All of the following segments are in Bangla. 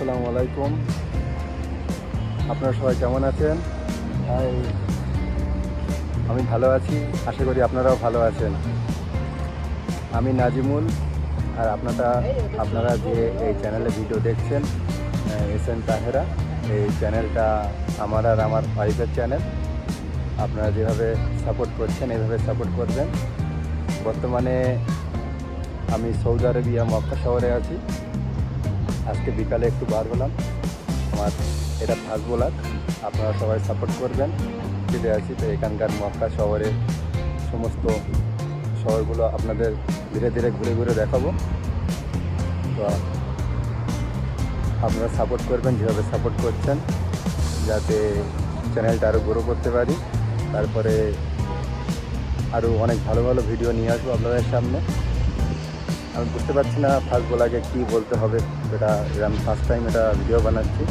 আসসালামু আলাইকুম। আপনারা সবাই কেমন আছেন? আমি ভালো আছি, আশা করি আপনারাও ভালো আছেন। আমি নাজিমুল, আর আপনারা যে এই চ্যানেলে ভিডিও দেখছেন, এসএন তাহেরা, এই চ্যানেলটা আমার আর আমার ওয়াইফের চ্যানেল। আপনারা যেভাবে সাপোর্ট করছেন এইভাবে সাপোর্ট করবেন। বর্তমানে আমি সৌদি আরবিয়া মক্কা শহরে আছি। আজকে বিকালে একটু বার হলাম। আমার এটা ফার্স্ট ব্লগ, আপনারা সবাই সাপোর্ট করবেন। ফিরে আছি তো এখানকার মক্কা শহরের সমস্ত শহরগুলো আপনাদের ধীরে ধীরে ঘুরে ঘুরে দেখাবো। তো আপনারা সাপোর্ট করবেন যেভাবে সাপোর্ট করছেন, যাতে চ্যানেলটা আরও গ্রো করতে পারি। তারপরে আরও অনেক ভালো ভালো ভিডিও নিয়ে আসবো আপনাদের সামনে। আমি বুঝতে পারছি না ফার্স্ট ব্লগে কী বলতে হবে, এটা আমি ফার্স্ট টাইম এটা ভিডিও বানাচ্ছি।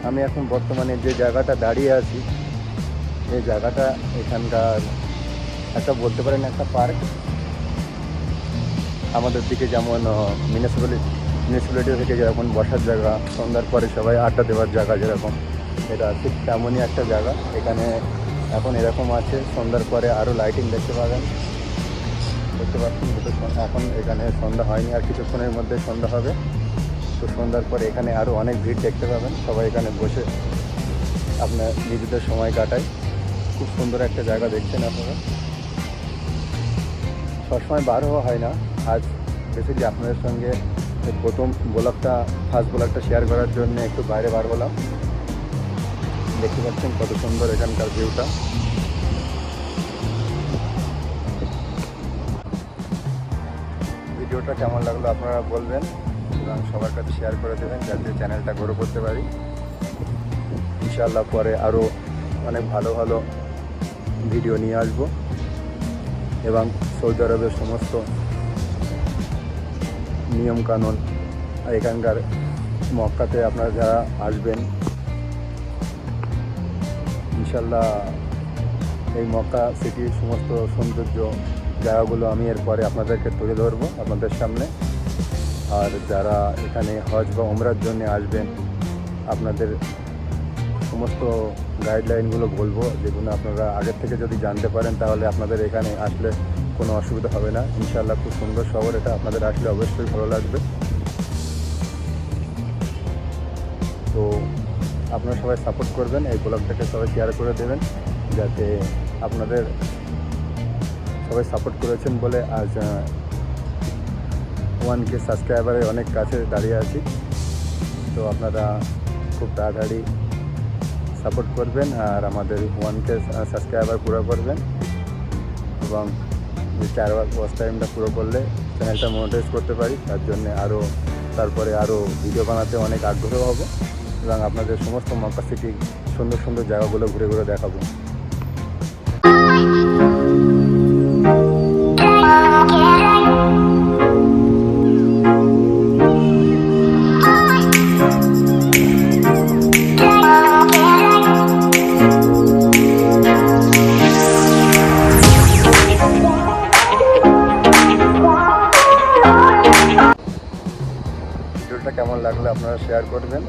আমি এখন বর্তমানে যে জায়গাটা দাঁড়িয়ে আছি, এই জায়গাটা এখানকার একটা বলতে পারেন একটা পার্ক। আমাদের দিকে যেমন মিউনিসিপ্যালিটি থেকে যেরকম বসার জায়গা, সন্ধ্যার পরে সবাই আড্ডা দেওয়ার জায়গা যেরকম, এটা ঠিক তেমনই একটা জায়গা। এখানে এখন এরকম আছে, সন্ধ্যার পরে আরও লাইটিং দেখতে পাচ্ছেন। এখন এখানে সন্ধ্যা হয়নি, আর কিছুক্ষণের মধ্যে সন্ধ্যা হবে। তো সন্ধ্যার পরে এখানে আরও অনেক ভিড় দেখতে পাবেন। সবাই এখানে বসে আপনার নিজেদের সময় কাটায়। খুব সুন্দর একটা জায়গা দেখছেন আপনারা। সবসময় বার হওয়া হয় না, আজ বেসিক্যালি আপনাদের সঙ্গে প্রথম ফার্স্ট ব্লগটা শেয়ার করার জন্য একটু বাইরে বার হলাম। দেখতে পাচ্ছেন কত সুন্দর এখানকার ভিউটা। ভিডিওটা কেমন লাগলো আপনারা বলবেন এবং সবার কাছে শেয়ার করে দেবেন, যাতে চ্যানেলটা গ্রো করতে পারি। ইনশাআল্লাহ পরে আরও অনেক ভালো ভালো ভিডিও নিয়ে আসব এবং সৌদি আরবের সমস্ত নিয়মকানুন, এখানকার মক্কাতে আপনারা যারা আসবেন, ইনশাআল্লাহ এই মক্কা সিটির সমস্ত সৌন্দর্য জায়গাগুলো আমি এরপরে আপনাদেরকে তুলে ধরবো আপনাদের সামনে। আর যারা এখানে হজ বা ওমরার জন্য আসবেন, আপনাদের সমস্ত গাইডলাইনগুলো বলবো, যেগুলো আপনারা আগের থেকে যদি জানতে পারেন তাহলে আপনাদের এখানে আসলে কোনো অসুবিধা হবে না। ইনশাআল্লাহ খুব সুন্দর শহর এটা, আপনাদের আসলে অবশ্যই ভালো লাগবে। তো আপনারা সবাই সাপোর্ট করবেন, এই ব্লগটাকে সবাই শেয়ার করে দেবেন, যাতে আপনাদের সবাই সাপোর্ট করেছেন বলে আজ 1K সাবস্ক্রাইবারের অনেক কাছে দাঁড়িয়ে আছি। তো আপনারা খুব তাড়াতাড়ি সাপোর্ট করবেন আর আমাদের 1K সাবস্ক্রাইবার পুরো করবেন, এবং 4 ওয়াচ টাইমটা পুরো করলে চ্যানেলটা মনিটাইজ করতে পারি। তার জন্য তারপরে আরও ভিডিও বানাতে অনেক আগ্রহ হব এবং আপনাদের সমস্ত মক্কা সিটি সুন্দর সুন্দর জায়গাগুলো ঘুরে ঘুরে দেখাবো। ভিডিওটা কেমন লাগলো আপনারা শেয়ার করবেন।